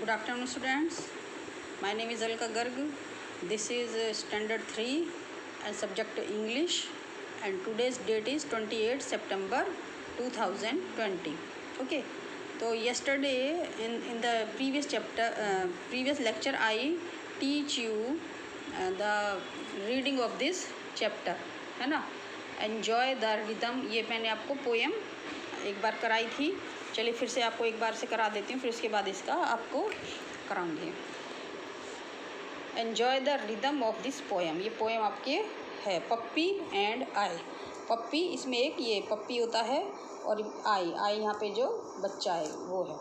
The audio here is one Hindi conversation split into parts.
Good afternoon, students. My name is Alka Garg. This is standard 3 and subject English, and today's date is 28 September 2020. Okay, so yesterday in the previous lecture I teach you the reading of this chapter, है ना. Enjoy the rhythm, ये मैंने आपको पोएम एक बार कराई थी. चलिए फिर से आपको एक बार से करा देती हूँ, फिर उसके बाद इसका आपको कराऊंगी. Enjoy the rhythm of this poem. ये पोएम आपके है पप्पी एंड आई. पप्पी इसमें एक ये पप्पी होता है और आई यहाँ पे जो बच्चा है वो है.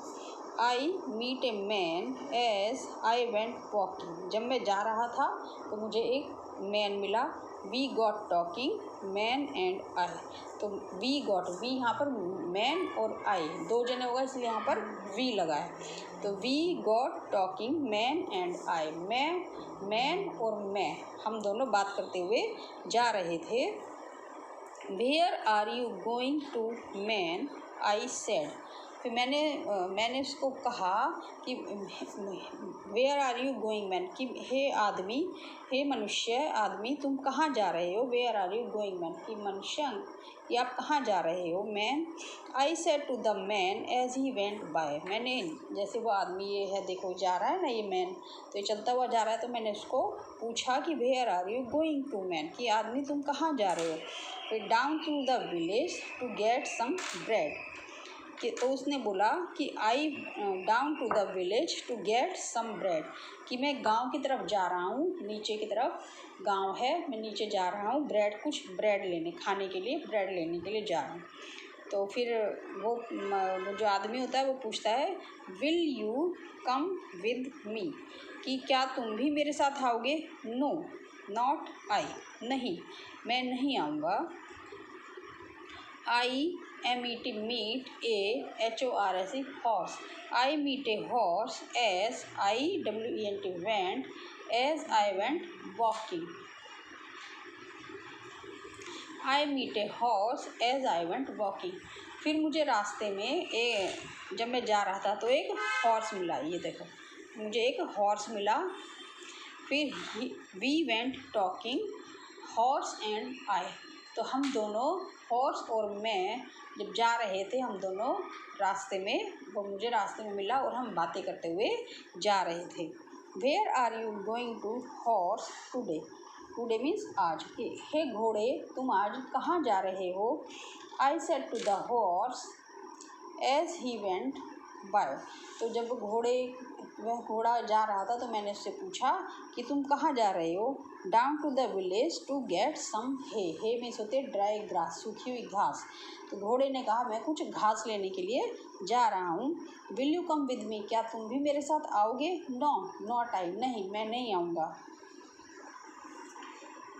I meet a man as I went walking. जब मैं जा रहा था तो मुझे एक मैन मिला. We got talking man and I. तो वी गॉट, वी यहाँ पर मैन और आई दो जने होगा इसलिए यहाँ पर वी लगा है. तो we got talking man and I. Man और मैं हम दोनों बात करते हुए जा रहे थे. Where are you going to man I said. फिर मैंने उसको कहा कि where are you going man, कि हे आदमी, हे मनुष्य आदमी तुम कहाँ जा रहे हो. Where are you going man, कि मनुष्य कि आप कहाँ जा रहे हो. Man I said to the man as he went by. मैंने जैसे वो आदमी ये है देखो जा रहा है ना ये मैन, तो ये चलता हुआ जा रहा है, तो मैंने उसको पूछा कि where are you going to man, कि आदमी तुम कहाँ जा रहे हो. फिर down to the village to get some bread. कि तो उसने बोला कि I down to the village to get some bread, कि मैं गांव की तरफ जा रहा हूँ, नीचे की तरफ गांव है, मैं नीचे जा रहा हूँ ब्रेड, कुछ ब्रेड लेने, खाने के लिए ब्रेड लेने के लिए जा रहा हूँ. तो फिर वो जो आदमी होता है वो पूछता है will you come with me, कि क्या तुम भी मेरे साथ आओगे. नो नॉट आई, नहीं मैं नहीं आऊँगा. I am eating meat HORSE horse. I meet a horse as IWENT went as I went walking. I meet a horse as I went walking. फिर मुझे रास्ते में जब मैं जा रहा था तो एक हॉर्स मिला. ये देखो मुझे एक हॉर्स मिला. फिर we went talking horse and I. तो हम दोनों हॉर्स और मैं जब जा रहे थे, हम दोनों रास्ते में, वो मुझे रास्ते में मिला और हम बातें करते हुए जा रहे थे. Where are you going to horse today. Today means आज. हे घोड़े तुम आज कहाँ जा रहे हो. I said to the horse as he went by. तो जब वह घोड़ा जा रहा था तो मैंने उससे पूछा कि तुम कहाँ जा रहे हो. Down to the village to get some hay means होते ड्राई ग्रास, सूखी हुई घास. तो घोड़े ने कहा मैं कुछ घास लेने के लिए जा रहा हूँ. Will you come with me, क्या तुम भी मेरे साथ आओगे. नो नॉट आई, नहीं मैं नहीं आऊँगा.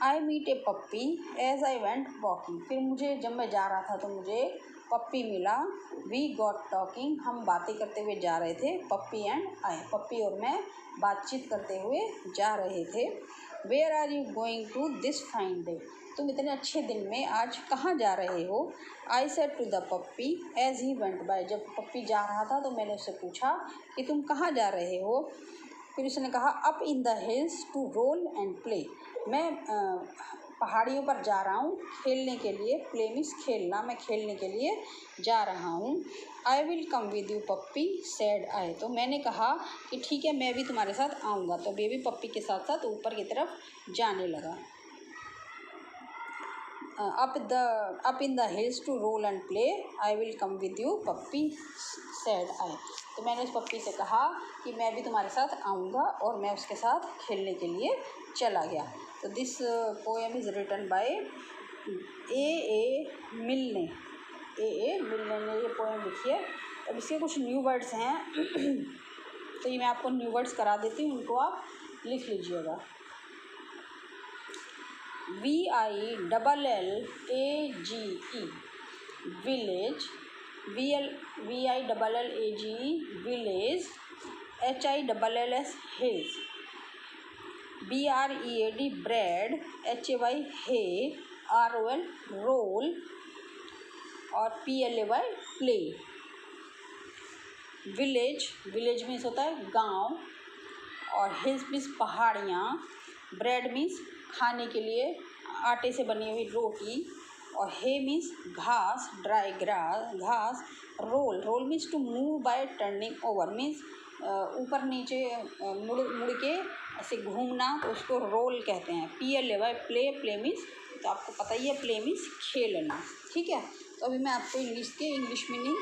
I meet a puppy as I went walking. फिर जब मैं जा रहा था तो मुझे पप्पी मिला. वी गॉट टॉकिंग, हम बातें करते हुए जा रहे थे. पप्पी एंड आई, पप्पी और मैं बातचीत करते हुए जा रहे थे. Where are you going to this fine day. तुम इतने अच्छे दिन में आज कहाँ जा रहे हो. I said to the puppy as he went by. जब पप्पी जा रहा था तो मैंने उससे पूछा कि तुम कहाँ जा रहे हो. फिर उसने कहा up in the hills to roll and play. मैं पहाड़ियों पर जा रहा हूँ खेलने के लिए. प्ले मीन्स खेलना, मैं खेलने के लिए जा रहा हूँ. I will come with you puppy said I. तो मैंने कहा कि ठीक है मैं भी तुम्हारे साथ आऊँगा. तो बेबी पप्पी के साथ साथ ऊपर की तरफ जाने लगा. Up in the hills to roll and play I will come with you puppy said I. तो मैंने उस पप्पी से कहा कि मैं भी तुम्हारे साथ आऊँगा और मैं उसके साथ खेलने के लिए चला गया. तो this poem is written by a Milne. Milne ने ये पोएम लिखी है. अब इसके कुछ न्यू वर्ड्स हैं तो ये मैं आपको न्यू वर्ड्स करा देती हूँ, उनको आप लिख लीजिएगा. VILLAGE village. VILLAGE village. HILLS hills. BREAD bread. HAY hay. ROL roll और PLAY play. Village, village means होता है गांव, और हिल्स मीन्स पहाड़ियाँ, ब्रेड मीन्स खाने के लिए आटे से बनी हुई रोटी, और हे मीन्स घास, ड्राई ग्रास घास, roll, roll means to move by turning over, means ऊपर नीचे मुड़ मुड़ के ऐसे घूमना, तो उसको रोल कहते हैं। PLAY प्ले, प्ले मीन्स तो आपको पता ही है प्ले मीन्स खेलना, ठीक है। तो अभी मैं आपको इंग्लिश मीनिंग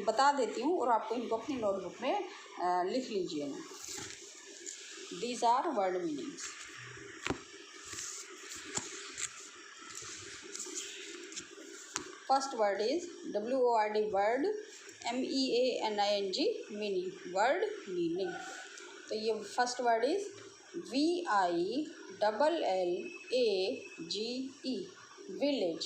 बता देती हूँ और आपको इनको अपनी नोटबुक में लिख लीजिएगा। These are word meanings. First word is WORD word, MEANING meaning, word meaning. तो ये first word is VILLAGE, village,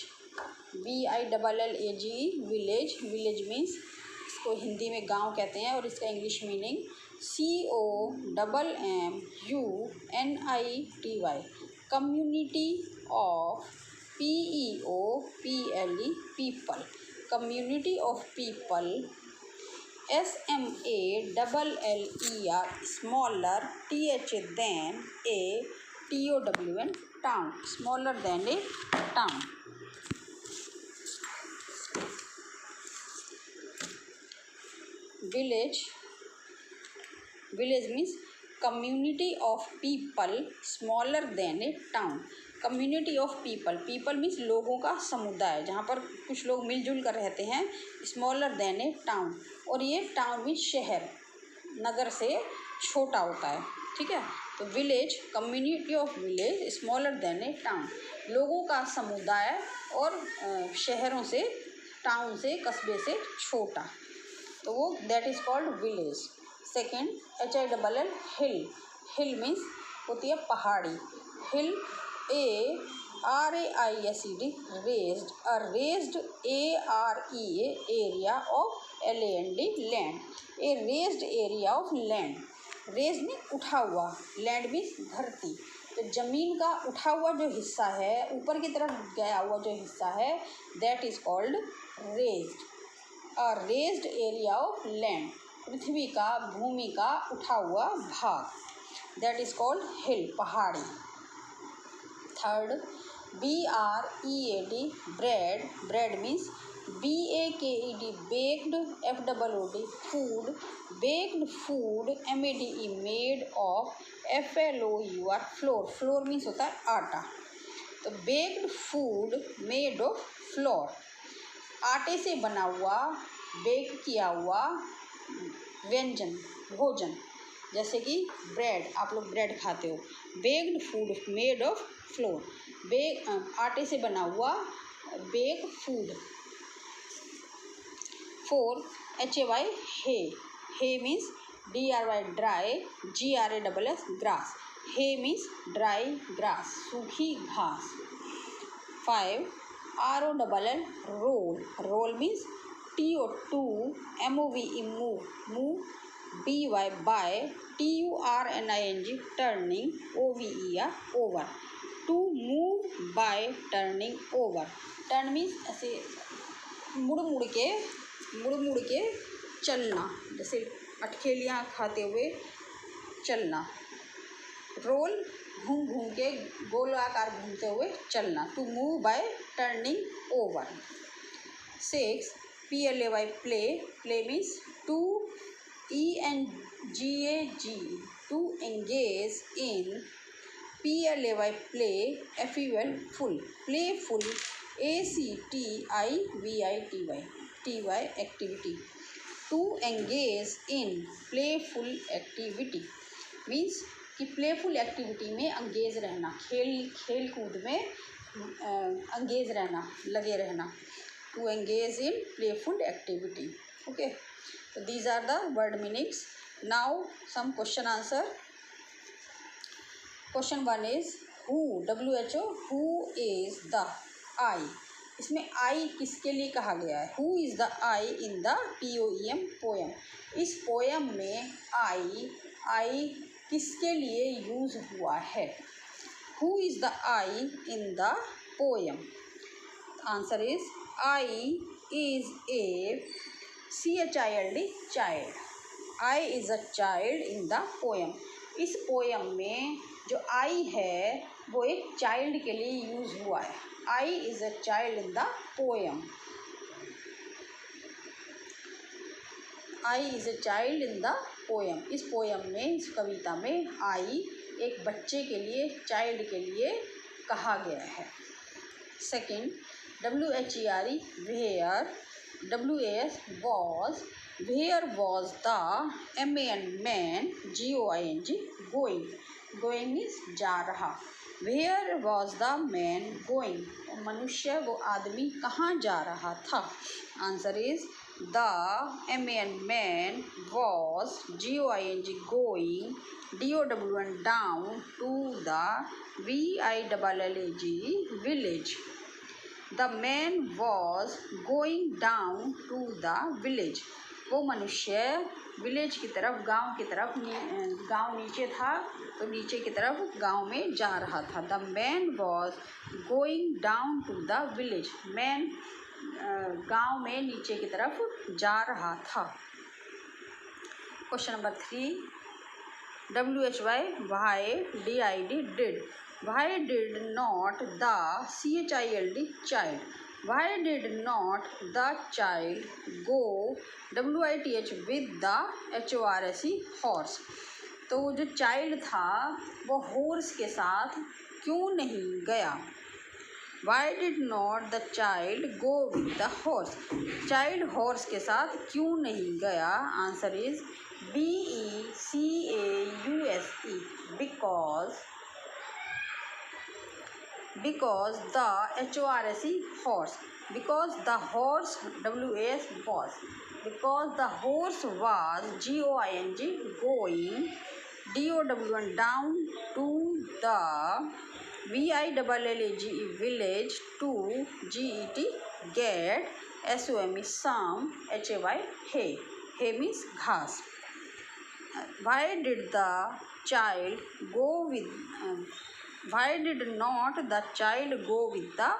VILLAGE village, village means इसको हिंदी में गांव कहते हैं, और इसका English meaning COMMUNITY, community of, PEOPLE people, community of people, SMALLER smaller, THA than a, TOWN town, smaller than a town. Village, village means community of people smaller than a town, community of people, people means लोगों का समुदाय, जहाँ पर कुछ लोग मिलजुल कर रहते हैं, स्मॉलर देन ए टाउन, और ये टाउन मीन्स शहर, नगर से छोटा होता है, ठीक है। तो village, community of village smaller than a town, लोगों का समुदाय और शहरों से, टाउन से, कस्बे से छोटा, तो वो that is called village. Second HILL hill, hill means होती है पहाड़ी, हिल ARAISED raised, raised AREA area of LAND land, A raised area of land, raised में उठा हुआ, लैंड मीन्स धरती, तो ज़मीन का उठा हुआ जो हिस्सा है, ऊपर की तरफ गया हुआ जो हिस्सा है, that is called raised, a raised area of land, पृथ्वी का, भूमि का उठा हुआ भाग, दैट इज़ कॉल्ड हिल, पहाड़ी। Third BREAD bread, bread means BAKED baked, FOOD food, baked food, MEAD made of, FLOUR floor, floor means होता है आटा, तो baked food made of flour, आटे से बना हुआ, बेक किया हुआ व्यंजन, भोजन, जैसे कि ब्रेड, आप लोग ब्रेड खाते हो, baked food made of flour, आटे से बना हुआ bake food. Four HAY hay, hay means DRY dry, GRASS grass, hay means dry grass, सूखी घास। 5 ROLL roll, roll means TO2 MOVE move, move, BY by, TURNING turning, OVER over, to move by turning over, turn means ऐसे मुड़ मुड़ के चलना, जैसे अटखेलियाँ खाते हुए चलना, रोल घूम घूम के गोलाकार घूमते हुए चलना, to move by turning over. 6 PLAY play, play means to ENGAG to engage in, PLAY play, FUL full, playful, ACTIVITY activity, to engage in playful activity means कि प्लेफुल एक्टिविटी में एंगेज रहना, खेल कूद में एंगेज रहना, लगे रहना, to engage in playful activity. Okay, तो these are the word meanings. Now some question answer. Question 1 is WHO, WHO, who is the आई, इसमें आई किसके लिए कहा गया है, who is the I in the POEM poem, इस पोएम में आई किसके लिए यूज हुआ है, who is the I in the poem, answer is I is a CHILD child, I is a child in the poem. इस पोएम में जो आई है वो एक चाइल्ड के लिए यूज़ हुआ है। I is a child in the poem. I is a child in the poem. इस पोएम में, इस कविता में आई एक बच्चे के लिए, चाइल्ड के लिए कहा गया है। Second, WHERE where, WAS was, where was the, MAN man, GOING going, going means जा रहा। Where was the man going, मनुष्य वो आदमी कहाँ जा रहा था। Answer is the MAN man was GOING going DOWN down to the VILLAG village. The man was going down to the village, वो मनुष्य विलेज की तरफ, गांव की तरफ, गांव नीचे था तो नीचे की तरफ गांव में जा रहा था। The man was going down to the village, man गांव में नीचे की तरफ जा रहा था। Question number 3, WHY why DID did, why did not the CHILD child, why did not the child go WITH with the HORSE horse। तो जो चाइल्ड था वो हॉर्स के साथ क्यों नहीं गया। Why did not the child go with the horse, child horse के साथ क्यों नहीं गया। Answer is BECAUSE, because the HORSE horse, because the horse WAS was, because the horse was GOING going DOWN down to the VILLAGE village to GET get SOME some HAY hay, hay means घास। Why did the child go with why did not the child go with the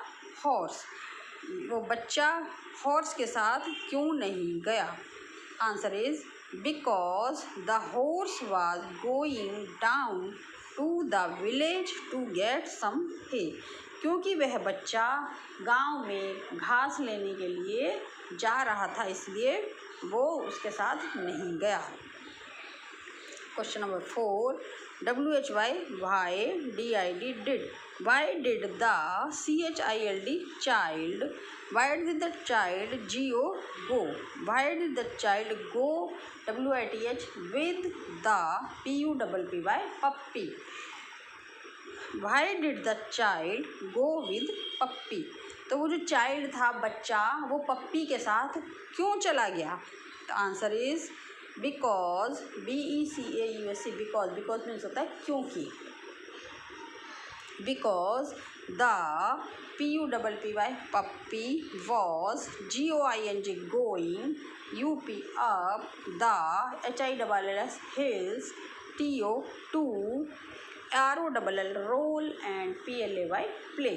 horse, वो बच्चा हॉर्स के साथ क्यों नहीं गया। Answer is because the horse was going down to the village to get some hay, क्योंकि वह बच्चा गांव में घास लेने के लिए जा रहा था, इसलिए वो उसके साथ नहीं गया। Question number 4, WHY why DID did, why did the CHILD child, why did the child go, why did the child go WITH with the PUPPY puppy, why did the child go with puppy। तो वो जो चाइल्ड था, बच्चा, वो पप्पी के साथ क्यों चला गया। तो answer is because BECAUSE, because, because means होता है क्योंकि। Because the PUPPY puppy was GOING going UP up the HILLS hills TO to ROLL roll and PLAY play.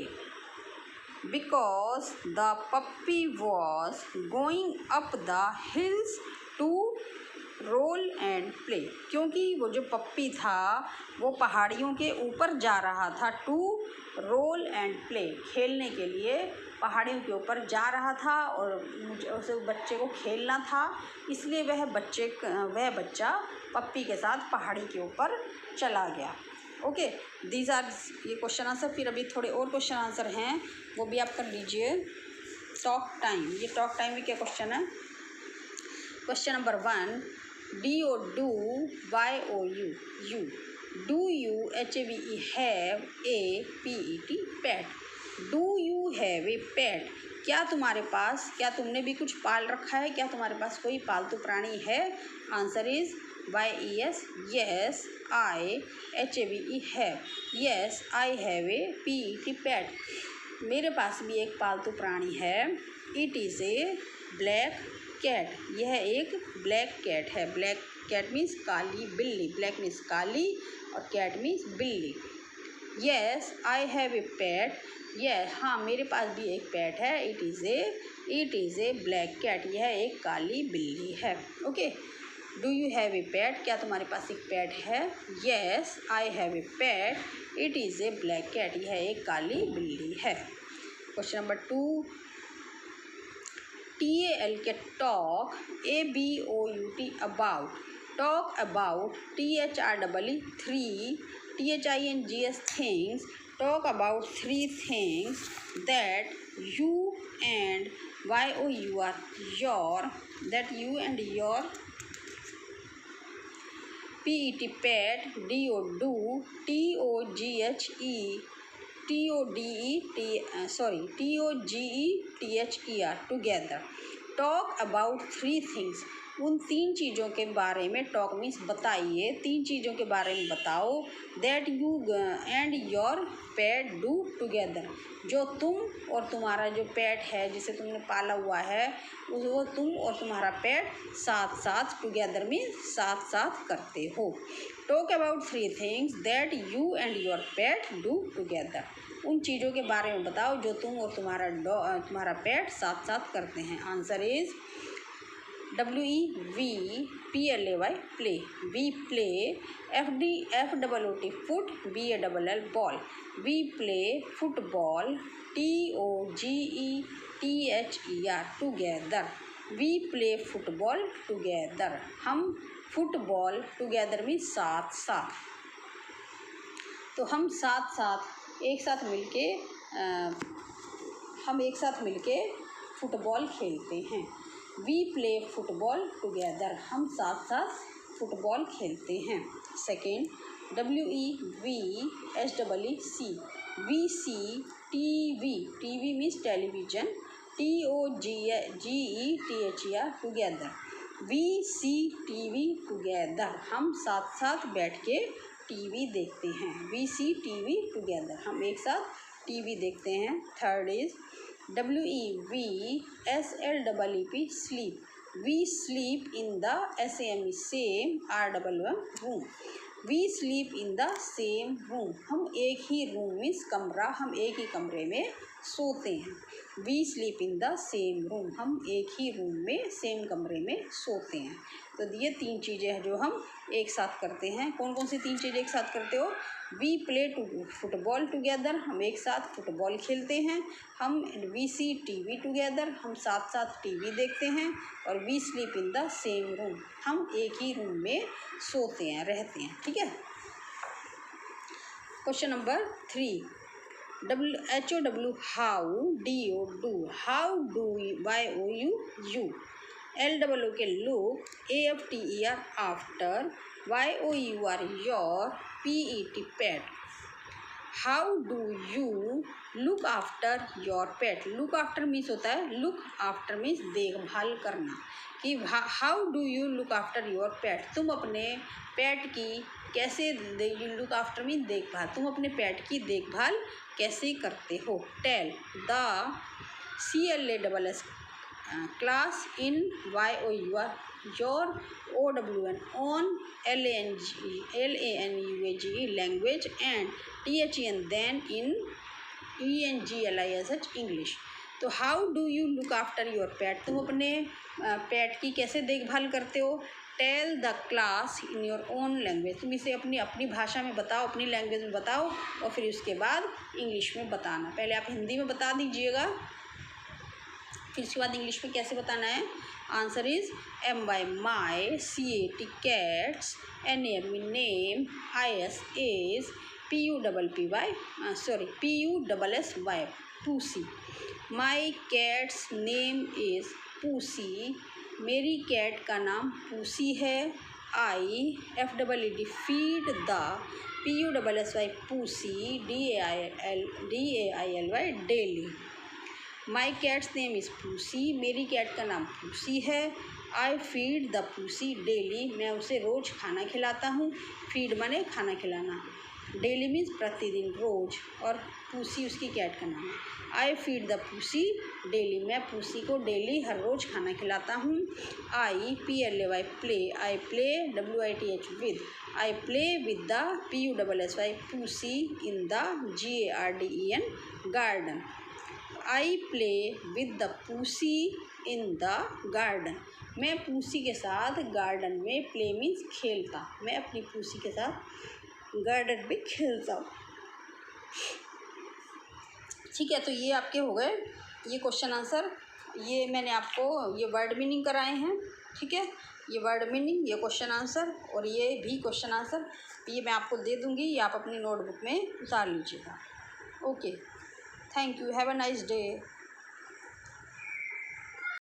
Because the puppy was going up the hills to roll and play, क्योंकि वो जो पप्पी था वो पहाड़ियों के ऊपर जा रहा था। टू रोल एंड प्ले, खेलने के लिए पहाड़ियों के ऊपर जा रहा था और उस बच्चे को खेलना था, इसलिए वह बच्चा पप्पी के साथ पहाड़ी के ऊपर चला गया। ओके, दीज आर ये क्वेश्चन आंसर। फिर अभी थोड़े और क्वेश्चन आंसर हैं, वो भी आप कर लीजिए। टॉक टाइम, ये टॉक टाइम में क्या क्वेश्चन है। Question number 1, DO YOU, do you HAVE have a PET pet, do you have a pet, क्या तुम्हारे पास, क्या तुमने भी कुछ पाल रखा है, क्या तुम्हारे पास कोई पालतू प्राणी है। Answer is YES, yes I HAVE have, yes I have a PET pet, मेरे पास भी एक पालतू प्राणी है। It is a black cat, यह एक ब्लैक कैट है। ब्लैक कैट मीन्स काली बिल्ली, ब्लैक मीन्स काली और कैट मीन्स बिल्ली। Yes I have a pet, यह हाँ मेरे पास भी एक पेट है। It is a black cat, यह एक काली बिल्ली है। Okay, do you have a pet, क्या तुम्हारे पास एक पेट है? Yes I have a pet, it is a black cat, यह एक काली बिल्ली है। क्वेश्चन नंबर 2, TAL के talk, ABOUT about, talk about, THREE 3, THINGS things, talk about 3 things that you and YOUR your, that you and your PET pet, DO do, TOGETHER together, talk about 3 things, उन 3 चीज़ों के बारे में, टॉक मीन्स बताइए, 3 चीज़ों के बारे में बताओ, that you and your pet do together, जो तुम और तुम्हारा जो पेट है जिसे तुमने पाला हुआ है वो तुम और तुम्हारा पेट साथ साथ, टुगेदर मीन्स साथ साथ करते हो। Talk about 3 things that you and your pet do together, उन चीज़ों के बारे में बताओ जो तुम और तुम्हारा पेट साथ साथ करते हैं। Answer is WEVPLAY play, we play, FOOT foot, BALL ball, we play football, TOGETHER together, we play football together, हम फुटबॉल टुगेदर में साथ साथ, तो हम साथ साथ एक साथ मिलके फुटबॉल खेलते हैं। वी प्ले फुटबॉल टुगेदर, हम साथ साथ फुटबॉल खेलते हैं। Second, WEVSEEC, we see TV, TV means television, TOGETHER together, we see TV together, हम साथ साथ बैठ के टीवी देखते हैं। वी सी TV टुगेदर, हम एक साथ टीवी देखते हैं। Third is WEVSLEEP sleep, we sleep in the SAME सेम RWM room, we sleep in the same room, हम एक ही रूम मीन्स कमरा, हम एक ही कमरे में सोते हैं। We sleep in the same room, हम एक ही रूम में सेम कमरे में सोते हैं। तो ये 3 चीज़ें हैं जो हम एक साथ करते हैं। कौन कौन सी 3 चीज़ें एक साथ करते हो? वी प्ले फुटबॉल टुगेदर, हम एक साथ फुटबॉल खेलते हैं। हम वी सी TV टुगेदर, हम साथ साथ टीवी देखते हैं। और we sleep in the same room, हम एक ही रूम में सोते हैं, रहते हैं। ठीक है। Question number 3, HOW how, DO do, how do, YOU you, LOO के look, AFTER after, YOUR your, PET pet. How do you look after your pet, look after means होता है, लुक आफ्टर मीन्स देखभाल करना, कि how do you look after your pet, तुम अपने पेट की कैसे, लुक आफ्टर मीन्स देखभाल, तुम अपने पेट की देखभाल कैसे करते हो। Tell the CLASS class in, YOUR your, OWN own, LANGUAGE language, and THEN then in, ENGLISH English. तो how do you look after your pet, तुम अपने पेट की कैसे देखभाल करते हो। Tell the class in your own language, तुम इसे अपनी भाषा में बताओ, अपनी लैंग्वेज में बताओ, और फिर उसके बाद इंग्लिश में बताना। पहले आप हिंदी में बता दीजिएगा, फिर उसके बाद इंग्लिश में कैसे बताना है। Answer is MY my, CAT cat's, NAME name, IS is, PUSSY pussy, my cat's name is pussy, मेरी कैट का नाम पूसी है। FEED feed the, PUSSY pussy, DAILY daily, my cat's name is pussy, मेरी कैट का नाम पूसी है। I feed the pussy daily, मैं उसे रोज़ खाना खिलाता हूँ। फीड माने खाना खिलाना, डेली मीन्स प्रतिदिन, रोज़, और पूसी उसकी कैट का नाम है। I feed the pussy daily, मैं पूसी को डेली हर रोज़ खाना खिलाता हूँ। PLAY play, I play WITH with, I play with the PUSSY pussy in the GARDEN garden, I play with the pussy in the garden, मैं पूसी के साथ गार्डन में, प्ले मीन्स खेलता, मैं अपनी पूसी के साथ गार्डन में खेलता हूँ। ठीक है, तो ये आपके हो गए ये क्वेश्चन आंसर। ये मैंने आपको ये वर्ड मीनिंग कराए हैं। ठीक है, ये वर्ड मीनिंग, ये क्वेश्चन आंसर और ये भी क्वेश्चन आंसर, ये मैं आपको दे दूँगी, ये आप अपनी नोटबुक में उतार लीजिएगा। Okay, thank you, have a nice day.